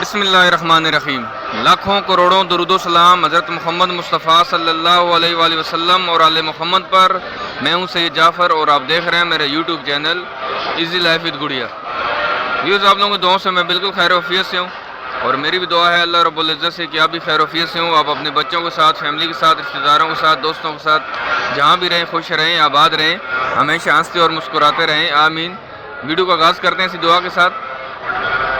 बिस्मिल्लाहिर्रहमानिर्रहीम। लाखों करोड़ों दुरूद सलाम हज़रत मोहम्मद मुस्तफ़ा सल्लल्लाहु अलैहि वसल्लम और आले मोहम्मद पर। मैं हूं सैयद जाफ़र और आप देख रहे हैं मेरा YouTube channel easy life with गुड़िया। व्यूज़, आप लोगों की दुआओं से मैं बिल्कुल खैर वफ़ियत से हूँ और मेरी भी दुआ है अल्लाह रब्बुल इज़्ज़त से कि आप भी खैर वफ़ियत से हों। आप अपने बच्चों के साथ, फैमिली के साथ, रिश्तेदारों के साथ, दोस्तों के साथ जहाँ भी रहें खुश रहें, आबाद रहें, हमेशा हंसते और मुस्कुराते रहें, आमीन। वीडियो का आगाज़ करते हैं इसी दुआ के साथ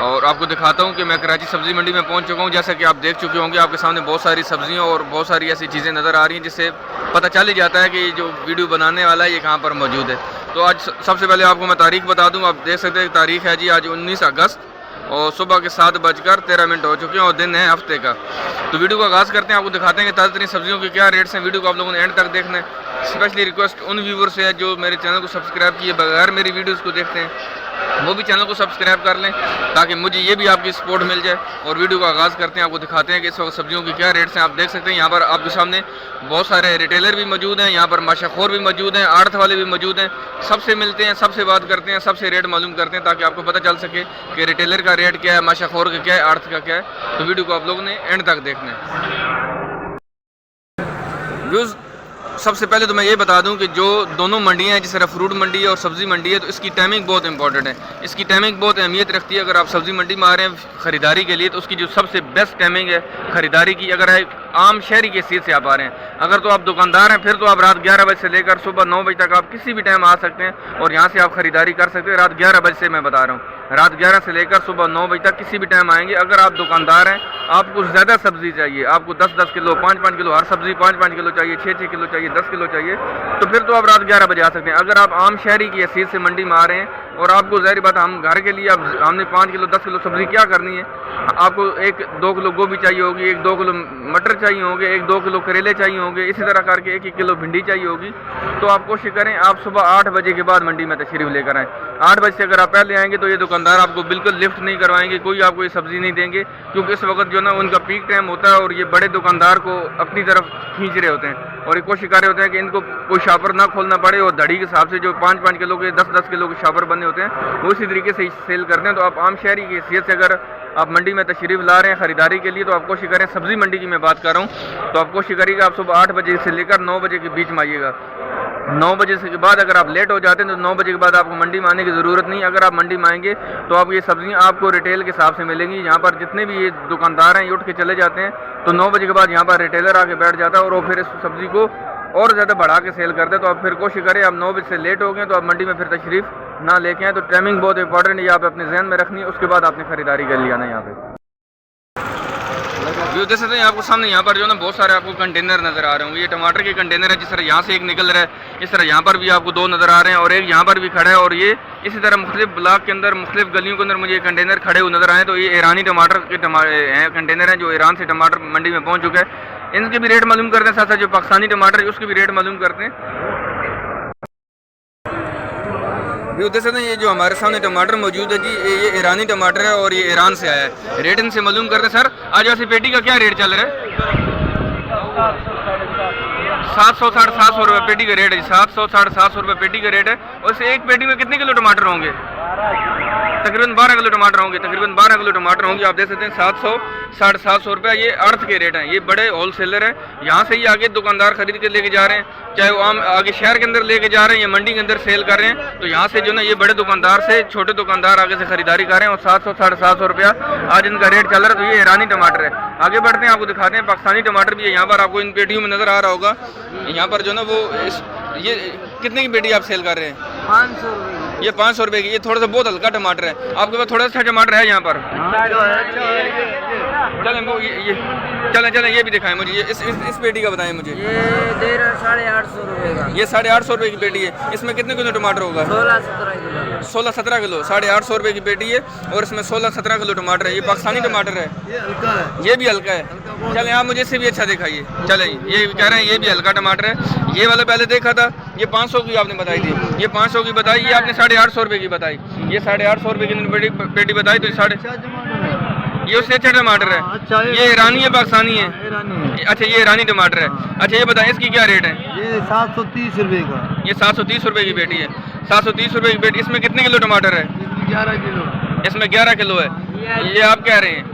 और आपको दिखाता हूँ कि मैं कराची सब्ज़ी मंडी में पहुँच चुका हूँ। जैसा कि आप देख चुके होंगे, आपके सामने बहुत सारी सब्जियाँ और बहुत सारी ऐसी चीज़ें नज़र आ रही हैं जिससे पता चल ही जाता है कि जो वीडियो बनाने वाला है ये कहाँ पर मौजूद है। तो आज सबसे पहले आपको मैं तारीख बता दूँ। आप देख सकते हैं तारीख है जी आज 19 अगस्त और सुबह के 7:13 हो चुके हैं और दिन है हफ्ते का। तो वीडियो का आगाज़ करते हैं, आपको दिखाते हैं कि ताज़ा तरीन सब्जियों के क्या रेट्स हैं। वीडियो को आप लोगों ने एंड तक देखना है। स्पेशली रिक्वेस्ट उन व्यूवर से है जो मेरे चैनल को सब्सक्राइब किए बगैर मेरी वीडियोज़ को देखते हैं, वो भी चैनल को सब्सक्राइब कर लें ताकि मुझे ये भी आपकी सपोर्ट मिल जाए। और वीडियो का आगाज़ करते हैं, आपको दिखाते हैं कि इस वक्त सब्जियों के क्या रेट्स हैं। आप देख सकते हैं यहाँ पर आपके सामने बहुत सारे रिटेलर भी मौजूद हैं, यहाँ पर माशाखोर भी मौजूद हैं, आड़त वाले भी मौजूद हैं। सबसे मिलते हैं, सबसे बात करते हैं, सबसे रेट मालूम करते हैं ताकि आपको पता चल सके कि रिटेलर का रेट क्या है, माशाखोर का क्या है, आड़त का क्या है। तो वीडियो को आप लोगों ने एंड तक देखना है। व्यूज़, सबसे पहले तो मैं ये बता दूं कि जो दोनों मंडियां हैं, जिस तरह फ्रूट मंडी है और सब्ज़ी मंडी है, तो इसकी टाइमिंग बहुत इंपॉर्टेंट है। इसकी टाइमिंग बहुत अहमियत रखती है। अगर आप सब्ज़ी मंडी में आ रहे हैं ख़रीदारी के लिए तो उसकी जो सबसे बेस्ट टाइमिंग है ख़रीदारी की, अगर है आम शहरी की हैसियत से आप आ रहे हैं, अगर तो आप दुकानदार हैं फिर तो आप रात 11 बजे से लेकर सुबह 9 बजे तक आप किसी भी टाइम आ सकते हैं और यहाँ से आप ख़रीदारी कर सकते हैं। रात 11 बजे से मैं बता रहा हूँ, रात 11 से लेकर सुबह 9 बजे तक किसी भी टाइम आएंगे। अगर आप दुकानदार हैं, आपको ज़्यादा सब्ज़ी चाहिए, आपको 10-10 किलो, 5-5 किलो हर सब्ज़ी 5-5 किलो चाहिए, 6-6 किलो चाहिए, 10 किलो चाहिए, तो फिर तो आप रात 11 बजे आ सकते हैं। अगर आप आम शहरी की हैसियत से मंडी में आ रहे हैं और आपको ज़ाहिर बात हम घर के लिए अब हमने 5 किलो 10 किलो सब्ज़ी क्या करनी है, आपको 1-2 किलो गोभी चाहिए होगी, 1-2 किलो मटर चाहिए होंगे, 1-2 किलो करेले चाहिए होंगे, इसी तरह करके 1-1 किलो भिंडी चाहिए होगी। तो आप कोशिश करें आप सुबह 8 बजे के बाद मंडी में तशरीफ़ लेकर आएँ। 8 बजे से अगर आप पहले आएंगे तो ये दुकानदार आपको बिल्कुल लिफ्ट नहीं करवाएंगे, कोई आपको ये सब्ज़ी नहीं देंगे, क्योंकि इस वक्त जो ना उनका पीक टाइम होता है और ये बड़े दुकानदार को अपनी तरफ खींच रहे होते हैं और ये कोशिश कर रहे होते हैं कि इनको कोई शॉपर ना खोलना पड़े और धड़ी के हिसाब से जो 5-5 किलो के 10-10 किलो के शॉपर बने होते हैं वो इसी तरीके से सेल करते हैं। तो आप आम शहरी की हैसियत से अगर आप मंडी में तशरीफ़ ला रहे हैं ख़रीदारी के लिए तो आप कोशिश करें, सब्ज़ी मंडी की मैं बात कर रहा हूँ, तो आप कोशिश करिएगा आप सुबह 8 बजे से लेकर 9 बजे के बीच में आइएगा। 9 बजे से के बाद अगर आप लेट हो जाते हैं तो 9 बजे के बाद आपको मंडी में आने की ज़रूरत नहीं। अगर आप मंडी में आएंगे तो आप ये सब्ज़ियाँ आपको रिटेल के हिसाब से मिलेंगी। यहाँ पर जितने भी ये दुकानदार हैं ये उठ के चले जाते हैं, तो 9 बजे के बाद यहाँ पर रिटेलर आके बैठ जाता है और वो फिर इस सब्ज़ी को और ज़्यादा बढ़ा के सेल करते हैं। तो आप फिर कोशिश करें, आप 9 बजे से लेट हो गए तो आप मंडी में फिर तशरीफ़ ना लेके आएँ। तो टाइमिंग बहुत इंपॉर्टेंट है, ये आप अपने जहन में रखनी है, उसके बाद आपने ख़रीदारी कर लिया ना। यहाँ पे व्यू देख सकते हैं आपको सामने, यहाँ पर जो ना बहुत सारे आपको कंटेनर नज़र आ रहे होंगे। ये टमाटर के कंटेनर है, जिस तरह यहाँ से एक निकल रहा है, इस तरह यहाँ पर भी आपको 2 नज़र आ रहे हैं और एक यहाँ पर भी खड़ा है। और ये इसी तरह मुख्तलिफ ब्लॉक के अंदर, मुख्तलिफ गलियों के अंदर मुझे ये कंटेनर खड़े हुए नज़र आए। तो ये ईरानी टमाटर के कंटेनर हैं जो ईरान से टमाटर मंडी में पहुँच चुका है। इनके भी रेट मालूम करते हैं, साथ साथ जो पाकिस्तानी टमाटर है उसके भी रेट मालूम करते हैं। देख सकते हैं ये जो हमारे सामने टमाटर मौजूद है जी, ये ईरानी टमाटर है और ये ईरान से आया है। रेट इनसे मालूम करते हैं। सर, आज वैसे पेटी का क्या रेट चल रहा है? 700-750 रुपये पेटी का रेट है। 700-750 रुपये पेटी का रेट है। और इसे एक पेटी में कितने किलो टमाटर होंगे? तकरीबन 12 किलो टमाटर होंगे, तकरीबन 12 किलो टमाटर होंगे। आप देख सकते हैं 700-750 रुपये ये अर्थ के रेट हैं। ये बड़े होल सेलर हैं, यहाँ से ही आगे दुकानदार खरीद के लेके जा रहे हैं, चाहे वो आम आगे शहर के अंदर लेके जा रहे हैं या मंडी के अंदर सेल कर रहे हैं। तो यहाँ से जो ना ये बड़े दुकानदार से छोटे दुकानदार आगे से खरीदारी कर रहे हैं और 700-750 रुपया आज इनका रेट चल रहा है। तो ये ईरानी टमाटर है। आगे बढ़ते हैं, आपको दिखाते हैं पाकिस्तानी टमाटर भी है। यहाँ पर आपको इन पेटियों में नज़र आ रहा होगा, यहाँ पर जो ना वो ये कितने की पेटी आप सेल कर रहे हैं? 500 रुपये। ये 500 रुपये की। ये थोड़ा सा बहुत हल्का टमाटर है, आपके पास थोड़ा सा टमाटर है यहाँ पर? चलें वो ये चलें ये भी दिखाएं मुझे। ये इस पेटी का बताएं मुझे। ये दे रहा 850 रुपये का। ये 850 रुपये की पेटी है। इसमें कितने किलो टमाटर होगा? 16-17 किलो। 16-17 किलो। 850 रुपये की पेटी है और इसमें 16-17 किलो टमाटर है। ये पाकिस्तानी टमाटर है, ये हल्का है, ये भी हल्का है। चलें आप मुझे इससे भी अच्छा दिखाइए। चलें, ये कह रहे हैं ये भी हल्का टमाटर है। ये वाला पहले देखा था, ये 500 की आपने बताई थी, ये 500 की बताई, ये आपने 850 रुपये की बताई। ये 850 रुपये की पेटी बताई तो ये उससे अच्छा टमाटर है। अच्छा, ये ईरानी है पाकिस्तानी है? ईरानी। अच्छा, ये ईरानी टमाटर है। अच्छा, ये बताएं इसकी क्या रेट है? ये 730 रुपये का। ये 730 रुपये की पेटी है। 730 रुपये की पेटी। इसमें कितने किलो टमाटर है? 11 किलो। इसमें 11 किलो है। ये आप कह रहे हैं?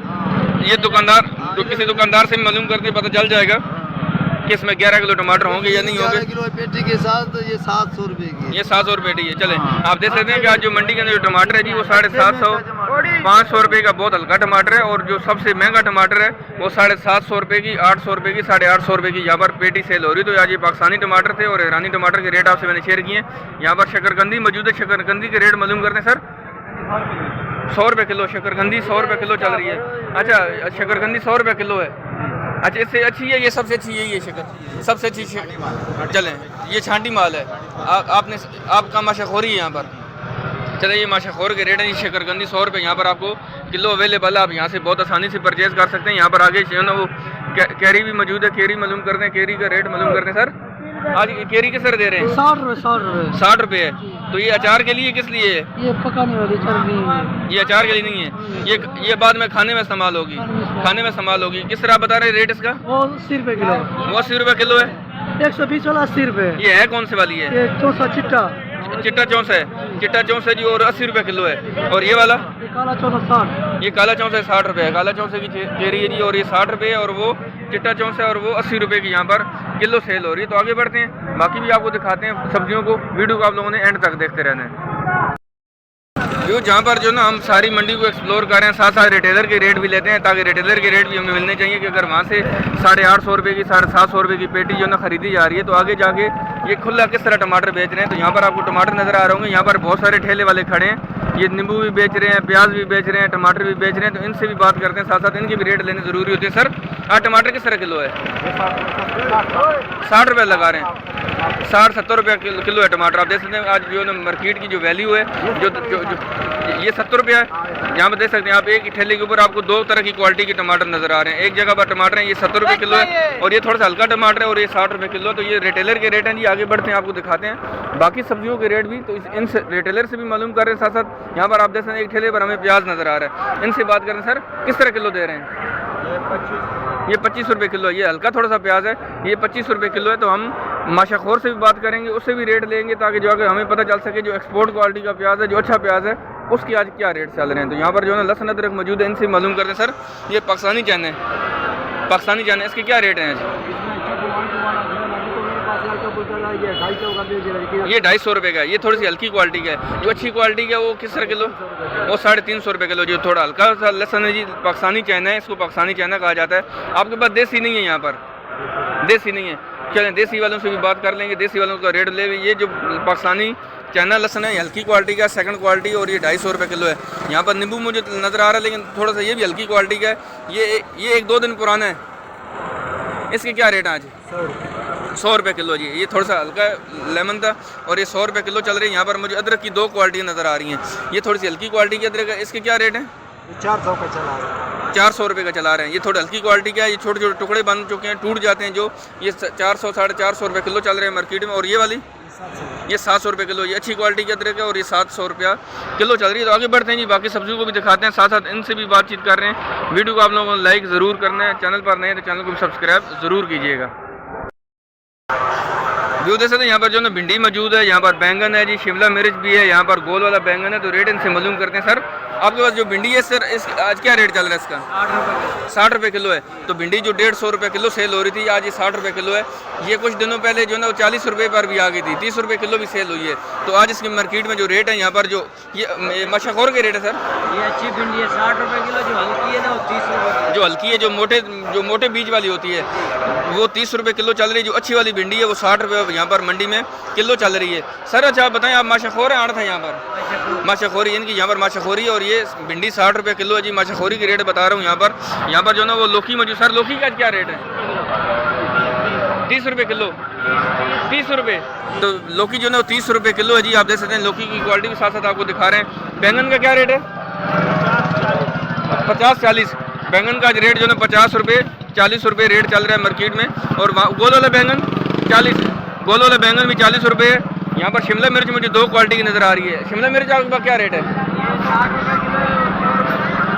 ये दुकानदार तो किसी दुकानदार से मालूम करके पता चल जाएगा कि इसमें 11 किलो टमाटर होंगे या नहीं होंगे। 11 किलो पेटी के साथ ये 700 रुपए की। ये 700 रुपये पेटी है। चले आप देख सकते हैं कि आज जो मंडी के अंदर जो टमाटर है जी वो 750 500 रुपये का बहुत हल्का टमाटर है, और जो सबसे महंगा टमाटर है वो 750 रुपये की, 800 रुपये की, 850 रुपये की यहाँ पर पेटी सेल हो रही। तो आज ये पाकिस्तानी टमाटर थे और ईरानी टमाटर के रेट आपसे मैंने शेयर किए। यहाँ पर शकरकंदी मौजूद है। शकरकंदी के रेट मालूम करते हैं सर। 100 रुपये किलो शकरकंदी 100 रुपये किलो चल रही है। अच्छा, शकरकंदी 100 रुपये किलो है। अच्छा, इससे अच्छी है ये, सबसे अच्छी यही है शक्कर, सबसे अच्छी चलें ये छांटी माल है। आपका माशाखोरी है यहाँ पर। चले ये माशाखोर के रेट है। ये शकरकंदी 100 रुपये यहाँ पर आपको किलो अवेलेबल है। आप यहाँ से बहुत आसानी से परचेज़ कर सकते हैं। यहाँ पर आगे जो है ना वो कैरी भी मौजूद है। कैरी मालूम करते हैं, कैरी का रेट मालूम करते हैं सर। आज कैरी किस तरह दे रहे हैं? 60 रुपए 60 रुपये है। तो ये अचार के लिए किस लिए है? ये पकाने वाली चटनी है। ये अचार के लिए नहीं है, ये बाद में खाने में इस्तेमाल होगी। खाने में इस्तेमाल होगी। किस तरह आप बता रहे हैं रेट इसका? वो 80 रुपए किलो। वो 80 रुपये किलो है। 120 वाला 80 रुपए। ये है कौन से वाली है? ये चौसा चिट्टा चिट्टा चौंस है। चिट्टा चौंस है जी, और 80 रुपये किलो है। और ये वाला ये काला चौसा 60। ये काला चौंस है 60 रुपये है। काला चौंसे की कैरी है जी, और ये 60 रुपये है, और वो चिट्टा चौंस है और वो 80 रुपये की यहाँ पर किलो सेल हो रही है। तो आगे बढ़ते हैं, बाकी भी आपको दिखाते हैं सब्जियों को। वीडियो को आप लोगों ने एंड तक देखते रहना है। जो जहाँ पर जो ना हम सारी मंडी को एक्सप्लोर कर रहे हैं, साथ साथ रिटेलर के रेट भी लेते हैं, ताकि रिटेलर के रेट भी हमें मिलने चाहिए कि अगर वहाँ से 850 रुपये की 750 रुपये की पेटी जो ना खरीदी जा रही है, तो आगे जाके ये खुला किस तरह टमाटर बेच रहे हैं। तो यहाँ पर आपको टमाटर नज़र आ रहे होंगे। यहाँ पर बहुत सारे ठेले वाले खड़े हैं। ये नींबू भी बेच रहे हैं, प्याज भी बेच रहे हैं, टमाटर भी बेच रहे हैं। तो इनसे भी बात करते हैं, साथ साथ इनके भी रेट लेने ज़रूरी होते हैं। सर आज टमाटर किस तरह किलो है? 60 रुपये लगा रहे हैं। 60-70 रुपये किलो है टमाटर। आप देख सकते हैं आज जो ना मार्केट की जो वैल्यू है, जो ये 70 रुपये है। यहाँ पर देख सकते हैं आप, एक ही ठेले के ऊपर आपको 2 तरह की क्वालिटी के टमाटर नज़र आ रहे हैं। एक जगह पर टमाटर है ये 70 रुपये किलो है, और ये थोड़ा सा हल्का टमाटर है और ये 60 रुपये किलो। तो ये रिटेलर के रेट हैं जी। आगे बढ़ते हैं, आपको दिखाते हैं बाकी सब्जियों के रेट भी। तो इन रिटेलर से भी मालूम कर रहे हैं। साथ साथ यहाँ पर आप देख सकते हैं एक ठेले पर हमें प्याज नज़र आ रहा है। इनसे बात करें, सर किस तरह किलो दे रहे हैं? ये 25 रुपये किलो है। ये हल्का थोड़ा सा प्याज है, ये 25 रुपये किलो है। तो हम माशाखोर से भी बात करेंगे, उससे भी रेट लेंगे, ताकि जो आगे हमें पता चल सके जो एक्सपोर्ट क्वालिटी का प्याज है, जो अच्छा प्याज है, उसके आज क्या रेट चल रहे हैं। तो यहाँ पर जो है ना लहसुन अदरक मौजूद है, इनसे मालूम करते हैं। सर ये पाकिस्तानी चैन है, पाकिस्तानी चैन है, इसके क्या रेट हैं आज? ये 250 रुपये का है। ये थोड़ी सी हल्की क्वालिटी का है। जो अच्छी क्वालिटी का है वो किस तरह किलो? वो 350 रुपये किलो। जो थोड़ा हल्का सा लहसुन है जी, पाकिस्तानी चाइना है, इसको पाकिस्तानी चाइना कहा जाता है। आपके पास देसी नहीं है, यहाँ पर देसी नहीं है। चलें देसी वालों से भी बात कर लेंगे, देसी वालों का रेट ले। ये जो पाकिस्तानी चाइना लहसुन है, हल्की क्वालिटी का, सेकंड क्वालिटी, और ये 250 रुपये किलो है। यहाँ पर नींबू मुझे नज़र आ रहा है, लेकिन थोड़ा सा ये भी हल्की क्वालिटी का है। ये 1-2 दिन पुराना है। इसके क्या रेट है आज? 100 रुपये किलो जी। ये थोड़ा सा हल्का लेमन था, और ये 100 रुपये किलो चल रही है। यहाँ पर मुझे अदरक की 2 क्वालिटी नज़र आ रही हैं। ये थोड़ी सी हल्की क्वालिटी की अदरक है। इसके क्या रेट है? 400 का चला रहा है। 400 रुपये का चला रहे हैं। ये थोड़ी हल्की क्वालिटी का है। ये छोटे छोटे टुकड़े बन चुके हैं, टूट जाते हैं जो। ये 400-450 रुपये किलो चल रहे हैं मार्केट में। और ये वाली ये 700 रुपये किलो। ये अच्छी क्वालिटी की अदरक है, और ये 700 रुपया किलो चल रही है। तो आगे बढ़ते हैं जी, बाकी सब्जियों को भी दिखाते हैं, साथ साथ इनसे भी बातचीत कर रहे हैं। वीडियो को आप लोगों को लाइक ज़रूर करना है, चैनल पर नए तो चैनल को भी सब्सक्राइब ज़रूर कीजिएगा। व्यू देख सकते हैं यहाँ पर जो ना भिंडी मौजूद है, यहाँ पर बैंगन है जी, शिमला मिर्च भी है, यहाँ पर गोल वाला बैंगन है। तो रेट इनसे मालूम करते हैं। सर आपके पास जो भिंडी है सर, इस आज क्या रेट चल रहा है इसका? 60 रुपये किलो है। तो भिंडी जो 150 रुपये किलो सेल हो रही थी, आज ये 60 रुपये किलो है। ये कुछ दिनों पहले जो ना 40 रुपये पर भी आ गई थी, 30 रुपये किलो भी सेल हुई है। तो आज इसकी मार्केट में जो रेट है यहाँ पर, जो ये माशाखोर के रेट है सर, ये अच्छी भिंडी है 60 रुपये किलो। जो हल्की है ना वो 30 रुपये। जो हल्की है, जो मोटे बीज वाली होती है, वो 30 रुपये किलो चल रही है। जो अच्छी वाली भिंडी है वो 60 रुपये यहाँ पर मंडी में किलो चल रही है। सर अच्छा आप बताएं, आप माशाखोर है? आड़ था यहाँ पर माशाखोरी, इनकी यहाँ पर माशाखोरी है। और ये भिंडी 60 रुपये किलो है जी। माशाखोरी के रेट बता रहा हूँ। यहाँ पर जो ना वो लौकी मौजूद। सर लौकी का क्या रेट है? 30 रुपये किलो। 30 रुपये। तो लौकी जो ना 30 रुपये किलो है जी। आप देख सकते हैं लौकी की क्वालिटी भी साथ साथ आपको दिखा रहे हैं। बैंगन का क्या रेट है? 50-40। बैंगन का रेट जो ना 50 रुपये 40 रुपये रेट चल रहा है मार्केट में। और गोल वाला बैंगन 40, गोल वाला बैंगन भी 40 रुपये है। यहाँ पर शिमला मिर्च मुझे 2 क्वालिटी की नज़र आ रही है। शिमला मिर्च आपके पास क्या रेट है?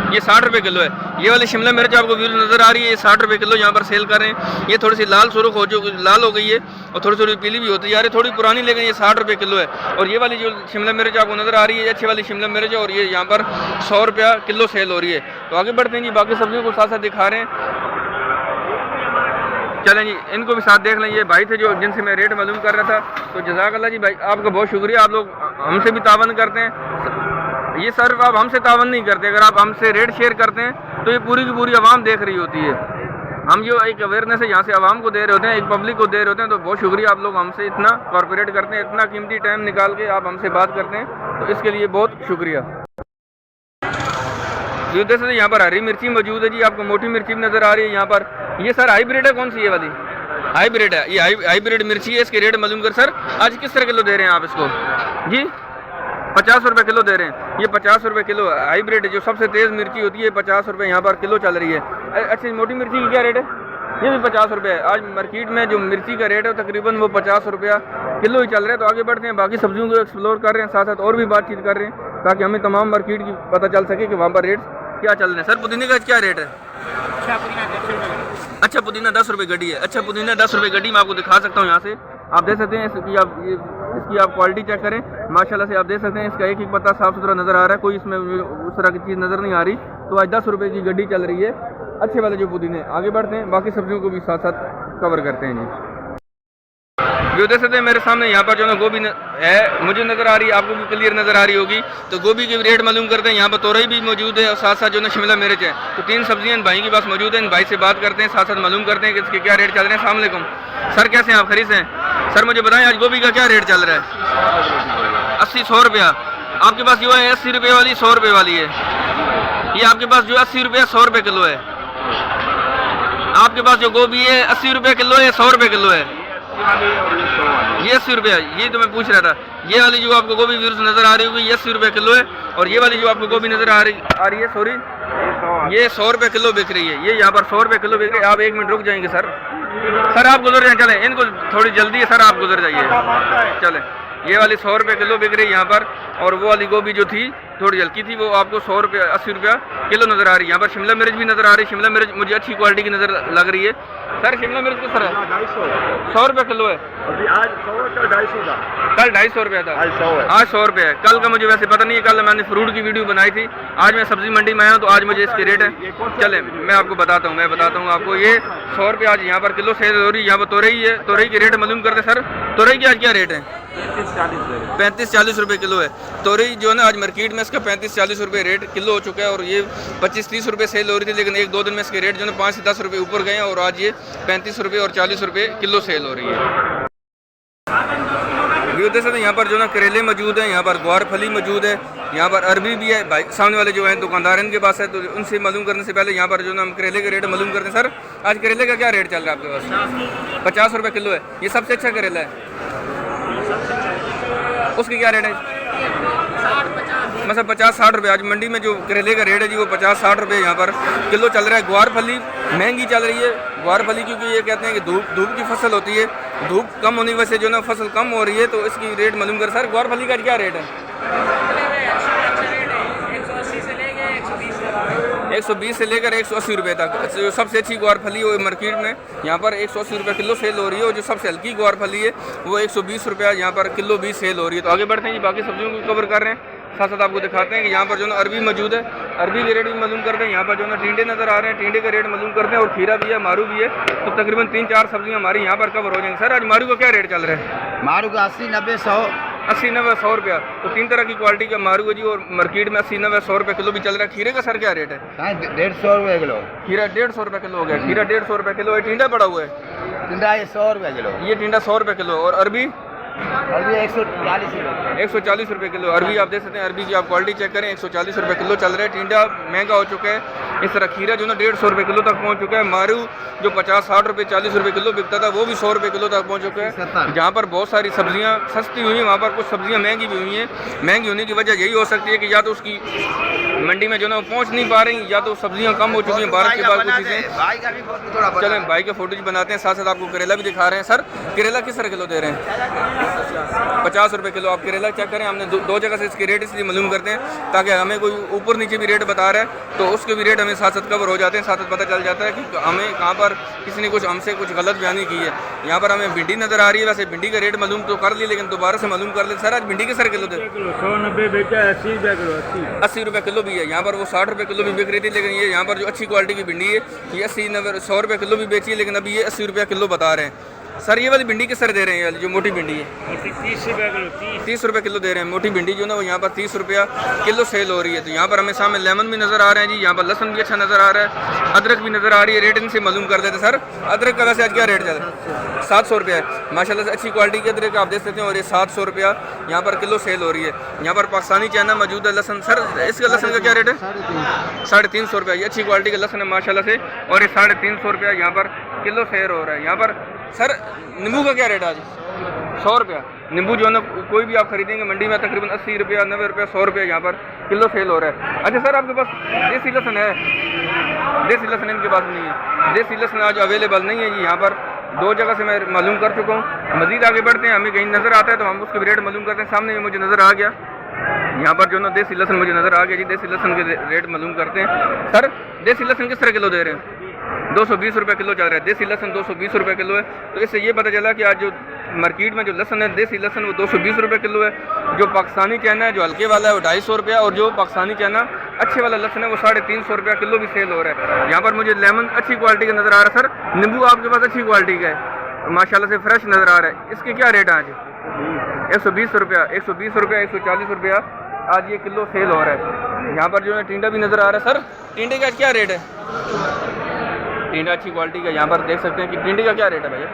ये 60 रुपये किलो है। ये वाली शिमला मिर्च आपको व्यूज नज़र आ रही है, ये 60 रुपये किलो यहाँ पर सेल कर रहे हैं। ये थोड़ी सी लाल सुर्ख हो जो लाल हो गई है और थोड़ी थोड़ी पीली भी होती है, यार थोड़ी पुरानी, लेकिन ये 60 रुपये किलो है। और ये वाली जो शिमला मिर्च आपको नज़र आ रही है, ये अच्छी वाली शिमला मिर्च है और ये यहाँ पर 100 रुपया किलो सेल हो रही है। तो आगे बढ़ते हैं जी, बाकी सब्जियों को साथ साथ दिखा रहे हैं। चलें जी, इनको भी साथ देख लें। ये भाई थे जो जिनसे मैं रेट मालूम कर रहा था, तो जज़ाकल्लाह जी भाई, आपका बहुत शुक्रिया। आप लोग हमसे भी तावन करते हैं। ये सर आप हमसे तावन नहीं करते, अगर आप हमसे रेट शेयर करते हैं तो ये पूरी की पूरी आवाम देख रही होती है। हम जो एक अवेयरनेस है यहाँ से आवाम को दे रहे होते हैं, एक पब्लिक को दे रहे होते हैं, तो बहुत शुक्रिया आप लोग हमसे इतना कॉर्पोरेट करते हैं, इतना कीमती टाइम निकाल के आप हमसे बात करते हैं, तो इसके लिए बहुत शुक्रिया। जो जैसे यहाँ पर हरी मिर्ची मौजूद है जी, आपको मोटी मिर्ची भी नज़र आ रही है यहाँ पर। ये सर हाइब्रिड है, कौन सी ये वाली? हाइब्रिड है, ये हाइब्रिड मिर्ची है। इसके रेट मालूम कर सर, आज किस तरह किलो दे रहे हैं आप इसको? जी 50 रुपये किलो दे रहे हैं। ये 50 रुपये किलो हाइब्रिड जो सबसे तेज़ मिर्ची होती है, 50 रुपये यहाँ पर किलो चल रही है। अच्छा, मोटी मिर्ची की क्या रेट है? ये भी 50 रुपये है। आज मार्केट में जो मिर्ची का रेट है तकरीबन वो 50 रुपया किलो ही चल रहा है। तो आगे बढ़ते हैं, बाकी सब्जियों को एक्सप्लोर कर रहे हैं, साथ साथ और भी बातचीत कर रहे हैं ताकि हमें तमाम मार्केट की पता चल सके कि वहाँ पर रेट क्या चल रहे हैं। सर पुदीने का क्या रेट है? अच्छा, पुदीना 10 रुपये गड्डी है। अच्छा, पुदीना 10 रुपये गड्डी मैं आपको दिखा सकता हूँ यहाँ से, आप देख सकते हैं। इसकी आप क्वालिटी चेक करें, माशाल्लाह से आप देख सकते हैं। इसका एक एक पत्ता साफ़ सुथरा नज़र आ रहा है, कोई इसमें उस तरह की चीज़ नज़र नहीं आ रही। तो आज 10 रुपये की गड्डी चल रही है, अच्छे वाले जो पुदीने। आगे बढ़ते हैं, बाकी सब्जियों को भी साथ साथ कवर करते हैं जी। जो देख सकते हैं मेरे सामने यहाँ पर जो है गोभी है, मुझे नज़र आ रही है, आपको भी क्लियर नज़र आ रही होगी। तो गोभी की रेट मालूम करते हैं। यहाँ पर तोरई भी मौजूद है और साथ साथ जो है शिमला मिर्च है। तो 3 सब्जियाँ इन भाई के पास मौजूद हैं। इन भाई से बात करते हैं, साथ साथ मालूम करते हैं कि इसके क्या रेट चल रहे हैं। अस्सलाम वालेकुम सर, कैसे हैं आप? खरीद हैं सर? मुझे बताएं आज गोभी का क्या रेट चल रहा है? 80-100 रुपया। आपके पास जो है 80 रुपये वाली, 100 रुपये वाली है। ये आपके पास जो 80 रुपये 100 रुपये किलो है। आपके पास जो गोभी है 80 रुपये किलो है, 100 रुपये किलो है। ये 80 रुपये, ये तो मैं पूछ रहा था। ये वाली जो आपको गोभी व्यूअर्स नज़र आ रही होगी, ये 80 रुपये किलो है। और ये वाली जो आपको गोभी नज़र आ रही है, सॉरी, ये 100 रुपये किलो बिक रही है। ये यहाँ पर 100 रुपये किलो बिक रही है। आप 1 मिनट रुक जाएंगे सर? सर आप गुजर जाए, चलें, इनको थोड़ी जल्दी है सर, आप गुजर जाइए, चलें। ये वाली 100 रुपये किलो बिक रही है यहाँ पर। और वो वाली गोभी जो थी थोड़ी हल्की थी, वो आपको 100 रुपये 80 रुपया किलो नज़र आ रही है। यहाँ पर शिमला मिर्च भी नज़र आ रही है। शिमला मिर्च मुझे अच्छी क्वालिटी की नज़र लग रही है। सर शिमला मिर्च किस तरह? 100 रुपये किलो है। आज 100 का 250 का, कल 250 रुपया था, आज 100 रुपये है। कल का मुझे वैसे पता नहीं है, कल मैंने फ्रूट की वीडियो बनाई थी। आज मैं सब्जी मंडी में आया हूँ, तो आज मुझे इसके रेट है। चले मैं आपको बताता हूँ आपको। ये 100 रुपये आज यहाँ पर किलो सेल हो रही है। यहाँ पर तोरई है, तोरई के रेट मालूम करते सर। तोरई की आज क्या रेट है? 35-40 रुपये किलो है। तोरई जो है ना आज मार्केट में इसका 35-40 रुपये रेट किलो हो चुका है। और ये 25-30 रुपये सेल हो रही थी, लेकिन 1-2 दिन में इसके रेट जो है 5 से 10 रुपये ऊपर गए हैं। और आज ये 35 रुपये और 40 रुपये किलो सेल हो रही है। देख सकते हैं यहाँ पर जो ना करेले मौजूद हैं, यहाँ पर ग्वार फली मौजूद है, यहाँ पर अरबी भी है। भाई सामने वाले जो हैं दुकानदार इनके पास है, तो उनसे मालूम करने से पहले यहाँ पर जो ना हम करेले के रेट मालूम करते हैं। सर आज करेले का क्या रेट चल रहा है आपके पास? 50 रुपये किलो है। ये सबसे अच्छा करेला है, उसकी क्या रेट है? मतलब 50-60 रुपये। आज मंडी में जो करेले का रेट है जी वो 50-60 रुपये यहाँ पर किलो चल रहा है। ग्वार फली महंगी चल रही है, ग्वार फली, क्योंकि ये कहते हैं कि धूप की फसल होती है, धूप कम होने की वजह से जो ना फसल कम हो रही है, तो इसकी रेट मालूम कर। सर ग्वार फली का क्या रेट है? 120 से लेकर 180 रुपये तक। जो सबसे अच्छी ग्वार फली वो मार्केट में यहाँ पर 180 रुपये किलो सेल हो रही है। और जो सबसे हल्की ग्वार फली है वो 120 रुपया यहाँ पर किलो भी सेल हो रही है। तो आगे बढ़ते हैं जी, बाकी सब्जियों को कवर कर रहे हैं, साथ साथ आपको दिखाते हैं कि यहाँ पर जो ना अरबी मौजूद है, अरबी के रेट भी मालूम करते हैं। यहाँ पर जो ना टिंडे नज़र आ रहे हैं, टिंडे का रेट मालूम करते हैं। और खीरा भी है, मारू भी है। तो तकरीबन 3-4 सब्जियाँ हमारी यहाँ पर कवर हो जाएंगी। सर आज मारू का क्या रेट चल रहा है? मारू का 80-90-100, 80-90-100 रुपया। तो 3 तरह की क्वालिटी का मारू है जी। और मार्केट में 80-90-100 रुपये किलो भी चल रहा है। खीरे का सर क्या रेट है? 150 रुपये किलो। खीरा 150 रुपये किलो हो गया। खीरा 150 रुपये किलो है। टिंडा पड़ा हुआ है, टिंडा 100 रुपये किलो। ये टिंडा 100 रुपये किलो। और अरबी 140 रुपये, 140 रुपये किलो। अरबी आप देख सकते हैं, अरबी की आप क्वालिटी चेक करें, 140 रुपये किलो चल रहा है। टिंडा महंगा हो चुका है। इस तरह खीरा जो ना 150 रुपये किलो तक पहुँच चुका है। मारू जो 50-60 रुपये 40 रुपये किलो बिकता था वो भी 100 रुपये किलो तक पहुँच चुका है। जहाँ पर बहुत सारी सब्जियाँ सस्ती हुई हैं वहाँ पर कुछ सब्जियाँ महंगी भी हुई हैं। महंगी होने की वजह यही हो सकती है कि या तो उसकी मंडी में जो ना पहुँच नहीं पा रही, या तो सब्जियाँ कम हो चुकी हैं बारिश के बाद कुछ चीज़ें। चलें भाई के फोटो बनाते हैं, साथ साथ आपको करेला भी दिखा रहे हैं। सर करेला किस तरह किलो दे रहे हैं? 50 रुपये किलो। आप करेला चेक करें, हमने दो जगह से इसके रेट इसलिए मालूम करते हैं ताकि हमें कोई ऊपर नीचे भी रेट बता रहा है तो उसके भी रेट हमें साथ साथ कवर हो जाते हैं, साथ साथ पता चल जाता है कि हमें कहाँ पर किसी ने कुछ हमसे कुछ गलत बयानी की है। यहाँ पर हमें भिंडी नज़र आ रही है, वैसे भिंडी का रेट मालूम तो कर ली लेकिन दोबारा से मालूम कर ले। सर आज भिंडी किस तरह किलो दे? 190 बेचा, 80 रुपये किलो। 80 रुपये किलो भी है। यहाँ पर वो 60 रुपये किलो भी बिक रही थी, लेकिन ये यहाँ पर जो अच्छी क्वालिटी की भिंडी है ये 80-90-100 रुपये किलो भी बेची है, लेकिन अभी ये 80 रुपये किलो बता रहे हैं। सर ये वाली भिंडी किस तरह दे रहे हैं? जो मोटी भिंडी है 30 रुपये किलो। 30 रुपये किलो दे रहे हैं। मोटी भिंडी जो ना वो यहाँ पर 30 रुपया किलो सेल हो रही है। तो यहाँ पर हमें सामने लेमन भी नज़र आ रहे हैं जी, यहाँ पर लहसन भी अच्छा नज़र आ रहा है, अदरक भी नज़र आ रही है। रेट इनसे मालूम कर देते। सर अदरक का वैसे आज क्या रेट चल रहा है? 700 रुपया है। माशाल्लाह से अच्छी क्वालिटी के अदरक आप देख सकते हैं और ये 700 रुपया यहाँ पर किलो सेल हो रही है। यहाँ पर पाकिस्तानी चाइना मौजूद है लहसन। सर इसका लहसन का क्या रेट है? 350 रुपया। ये अच्छी क्वालिटी का लहसन है माशाल्लाह से और ये 350 रुपया यहाँ पर किलो सेल हो रहा है। यहाँ पर सर नींबू का क्या रेट है आज? 100 रुपया। नींबू जो है ना कोई भी आप खरीदेंगे मंडी में तकरीबन 80 रुपया 90 रुपया 100 रुपया यहाँ पर किलो सेल हो रहा है। अच्छा सर आपके पास देसी लहसन है? देसी लहसन इनके पास नहीं है। देसी लहसन आज अवेलेबल नहीं है जी। यहाँ पर दो जगह से मैं मालूम कर चुका हूँ। मज़ीद आगे बढ़ते हैं, हमें कहीं नज़र आता है तो हम उसके रेट मालूम करते हैं। सामने भी मुझे नज़र आ गया, यहाँ पर जो ना देसी लहसन मुझे नज़र आ गया जी। देसी लहसन के रेट मालूम करते हैं। सर देसी लहसन किस तरह किलो दे रहे हैं? 220 रुपये किलो चल रहा है। देसी लहसन 220 रुपये किलो है। तो इससे ये पता चला कि आज जो मार्केट में जो लहसन है देसी लहसन वो 220 रुपये किलो है। जो पाकिस्तानी चाइना है जो हल्के वाला है वो 250 रुपया, और जो पाकिस्तानी चाइना अच्छे वाला लहसन है वो 350 रुपया किलो भी सेल हो रहा है। यहाँ पर मुझे लेमन अच्छी क्वालिटी का नज़र आ रहा है। सर नींबू आपके पास अच्छी क्वालिटी का है माशाल्लाह से, फ्रेश नज़र आ रहा है। इसके क्या रेट है आज? 120 रुपया, 120 रुपया, 140 रुपया आज ये किलो सेल हो रहा है। यहाँ पर जो है टिंडा भी नज़र आ रहा है। सर टिंडे का क्या रेट है? टिंडा अच्छी क्वालिटी का, यहाँ पर देख सकते हैं कि टिंडे का क्या रेट है भैया?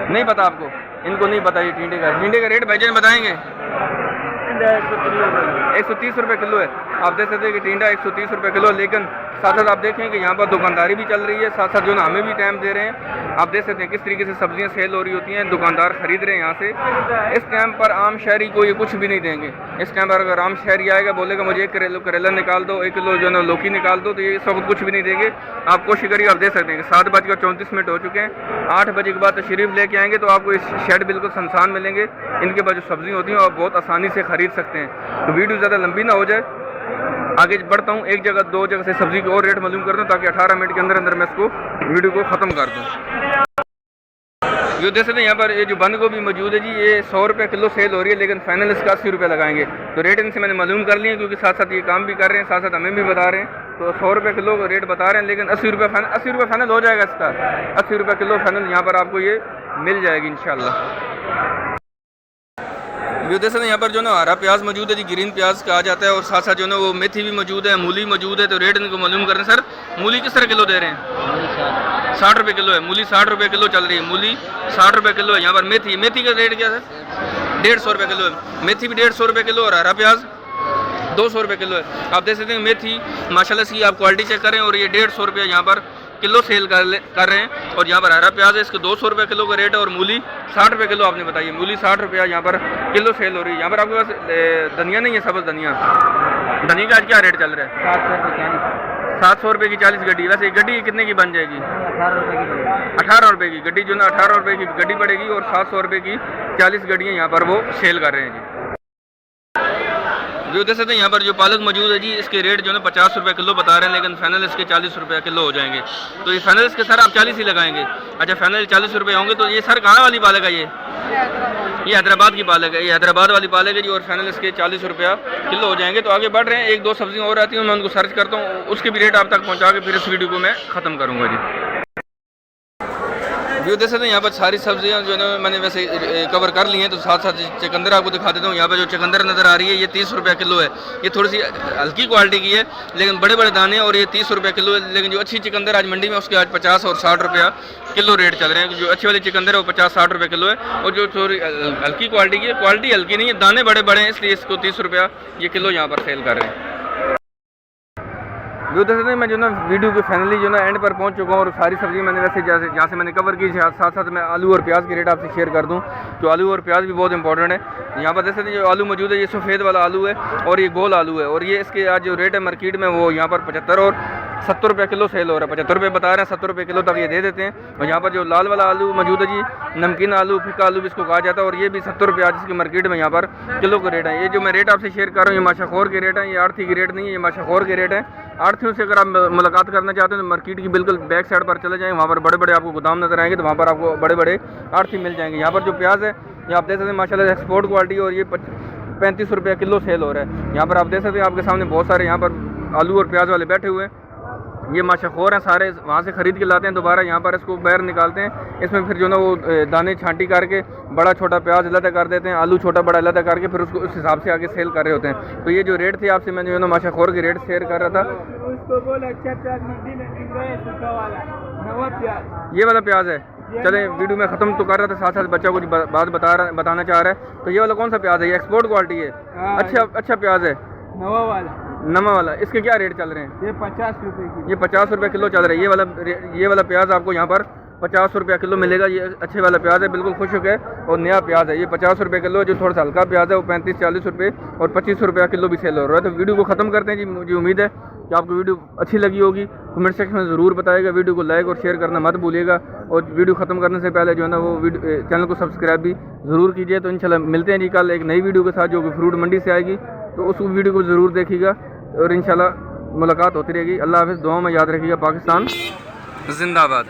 नहीं पता आपको? इनको नहीं पता ये टिंडे का रेट भाईजान बताएंगे? 130 रुपये किलो है। आप देख सकते हैं कि टिंडा 130 रुपये किलो। लेकिन साथ साथ आप देखें कि यहाँ पर दुकानदारी भी चल रही है, साथ साथ जो ना हमें भी टाइम दे रहे हैं। आप देख सकते हैं किस तरीके से सब्जियाँ सेल हो रही होती हैं, दुकानदार ख़रीद रहे हैं यहाँ से। इस टाइम पर आम शहरी को ये कुछ भी नहीं देंगे। इस टाइम पर अगर आम शहरी आएगा बोलेगा मुझे 1 किलो करेला निकाल दो, 1 किलो जो ना लौकी निकाल दो, तो ये इस वक्त कुछ भी नहीं देंगे। आप कोशिश करिए। आप देख सकते हैं कि 7:34 हो चुके हैं। 8 बजे के बाद तशरीफ़ लेके आएंगे तो आपको इस शेड बिल्कुल सुनसान मिलेंगे। इनके पास जो सब्ज़ी होती हैं आप बहुत आसानी से ख़रीद सकते हैं। तो वीडियो ज़्यादा लंबी ना हो जाए, आगे बढ़ता हूँ। एक जगह दो जगह से सब्ज़ी की और रेट मालूम कर दूँ ताकि 18 मिनट के अंदर अंदर मैं इसको वीडियो को ख़त्म कर दूँ। जो देख सकते हैं यहाँ पर ये जो बंद गोभी मौजूद है जी, ये 100 रुपये किलो सेल हो रही है, लेकिन फाइनल इसका 80 रुपये लगाएंगे। तो रेट इनसे मैंने मालूम कर लिए क्योंकि साथ साथ ये काम भी कर रहे हैं, साथ साथ हमें भी बता रहे हैं। तो 100 रुपये किलो का रेट बता रहे हैं, लेकिन 80 रुपये फाइनल हो जाएगा इसका। 80 रुपये किलो फाइनल यहाँ पर आपको ये मिल जाएगी इंशाल्लाह। जो देख सकते हैं यहाँ पर जो ना हरा प्याज मौजूद है जी, ग्रीन प्याज कहा जाता है, और साथ साथ जो ना वो मेथी भी मौजूद है, मूली मौजूद है। तो रेट इनको मालूम कर रहे हैं। सर मूली किस तरह किलो दे रहे हैं? 60 रुपये किलो है मूली। 60 रुपये किलो चल रही है मूली, 60 रुपये किलो है। यहाँ पर मेथी का रेट क्या है? 150 रुपये किलो है। मेथी भी 150 रुपये किलो और हरा प्याज 200 रुपये किलो है। आप देख सकते हैं मेथी माशाल्लाह से आप क्वालिटी चेक करें, और ये 150 रुपये यहाँ पर किलो सेल कर रहे हैं। और यहाँ पर हरा प्याज है, इसके 200 रुपये किलो का रेट है, और मूली 60 रुपये किलो आपने बताइए। मूली 60 रुपया यहाँ पर किलो सेल हो रही है। यहाँ पर आपके पास धनिया नहीं है, सब्ज़ धनिया का आज क्या रेट चल रहा है? 700 रुपये की 40 गड्डी। वैसे गड्डी कितने की बन जाएगी? 18 रुपये की गड्डी जो ना 18 रुपये की गड्डी पड़ेगी, और 700 रुपये की 40 गड्डियाँ यहाँ पर वो सेल कर रहे हैं जी। जो देख सकते हैं यहाँ पर जो पालक मौजूद है जी, इसके रेट जो है 50 रुपये किलो बता रहे हैं, लेकिन फाइनल इसके 40 रुपये किलो हो जाएंगे। तो ये फाइनल इसके सर आप 40 ही लगाएंगे? अच्छा फाइनल 40 रुपये होंगे। तो ये सर कहाँ वाली पालक है? ये हैदराबाद की पालक है, ये हैदराबाद वाली पालक है जी, और फाइनल इसके 40 रुपया किलो हो जाएंगे। तो आगे बढ़ रहे हैं, 1-2 सब्जियाँ और आती हैं, मैं उनको सर्च करता हूँ, उसके भी रेट आप तक पहुँचा के फिर इस वीडियो को मैं ख़त्म करूँगा जी। जो देख सकते हैं यहाँ पर सारी सब्जियाँ जो है ना मैंने वैसे कवर कर ली हैं। तो साथ साथ चकंदर आपको दिखा देता हूँ। यहाँ पर जो चकंदर नज़र आ रही है ये 30 रुपये किलो है। ये थोड़ी सी हल्की क्वालिटी की है, लेकिन बड़े बड़े दाने, और ये 30 रुपये किलो है। लेकिन जो अच्छी चकंदर आज मंडी में उसके आज 50 और 60 रुपया किलो रेट चल रहे हैं। जो अच्छी वाली चकंदर है वो 50-60 रुपये किलो है, और जो थोड़ी हल्की क्वालिटी की है, क्वालिटी हल्की नहीं है, दाने बड़े बड़े हैं, इसलिए इसको 30 रुपया ये किलो यहाँ पर सेल कर रहे हैं। जो दरअसल मैं जो ना वीडियो के फाइनली जो ना एंड पर पहुंच चुका हूँ और सारी सब्जी मैंने वैसे जहाँ से मैंने कवर की, साथ साथ मैं आलू और प्याज के रेट आपसे शेयर कर दूँ। तो आलू और प्याज भी बहुत इंपॉर्टेंट है। यहाँ पर जैसे जो आलू मौजूद है ये सफ़ेद वाला आलू है और ये गोल आलू है, और ये इसके आज जो रेट है मार्केट में वो यहाँ पर 75 और 70 रुपये किलो सेल हो रहा है। 75 रुपये बता रहे हैं, 70 रुपये किलो तक ये दे देते हैं। और यहाँ पर जो लाल वाला आलू मौजूद है जी, नमकीन आलू, फिक्का आलू भी इसको कहा जाता है, और ये भी 70 रुपये आज इसकी मार्केट में यहाँ पर किलो के रेट है। ये जो मैं रेट आपसे शेयर कर रहा हूँ ये माशाखोर के रेट है, ये आड़ती के रेट नहीं है, ये माशाखोर के रेट है। आड़तियों से अगर आप मुलाकात करना चाहते हैं तो मार्केट की बिल्कुल बैक साइड पर चले जाएँ, वहाँ पर बड़े बड़े आपको गोदाम नजर आएंगे, तो वहाँ पर आपको बड़े बड़े आड़ती मिल जाएंगे। यहाँ पर जो प्याज है ये आप देख सकते हैं माशाल्लाह एक्सपोर्ट क्वालिटी, और ये 35 रुपये किलो सेल हो रहा है। यहाँ पर आप देख सकते हैं आपके सामने बहुत सारे यहाँ पर आलू और प्याज वाले बैठे हुए हैं। ये माशाखोर हैं सारे, वहाँ से ख़रीद के लाते हैं, दोबारा यहाँ पर इसको बाहर निकालते हैं। इसमें फिर जो ना वो दाने छांटी करके बड़ा छोटा प्याज अलग कर देते हैं, आलू छोटा बड़ा अलग करके फिर उसको उस हिसाब से आगे सेल कर रहे होते हैं। तो ये जो रेट थे आपसे मैं जो है ना माशाखोर के रेट शेयर कर रहा था। ये वाला प्याज है, चले वीडियो में ख़त्म तो कर रहा था, साथ साथ बच्चा कुछ बात बताना चाह रहा है। तो ये वाला कौन सा प्याज है? ये एक्सपोर्ट क्वालिटी है, अच्छा प्याज है, नवा वाला। इसके क्या रेट चल रहे हैं? ये 50 रुपये की, ये 50 रुपये किलो चल रहा है। ये वाला प्याज आपको यहाँ पर 50 रुपये किलो मिलेगा। ये अच्छे वाला प्याज है, बिल्कुल खुशक है और नया प्याज है। ये 50 रुपये किलो, जो थोड़ा सा हल्का प्याज है वो 35-40 रुपये और 25 रुपये किलो भी सेल हो रहा है। तो वीडियो को ख़त्म करते हैं जी। मुझे उम्मीद है कि आपको वीडियो अच्छी लगी होगी। कमेंट सेक्शन में ज़रूर बताइएगा। वीडियो को लाइक और शेयर करना मत भूलिएगा, और वीडियो ख़त्म करने से पहले जो है ना वो चैनल को सब्सक्राइब भी ज़रूर कीजिए। तो इंशाल्लाह मिलते हैं जी कल एक नई वीडियो के साथ, जो कि फ्रूट मंडी से आएगी। तो उस वीडियो को ज़रूर देखिएगा और इंशाल्लाह मुलाकात होती रहेगी। अल्लाह हाफ़िज़, दुआ में याद रखिएगा। पाकिस्तान जिंदाबाद।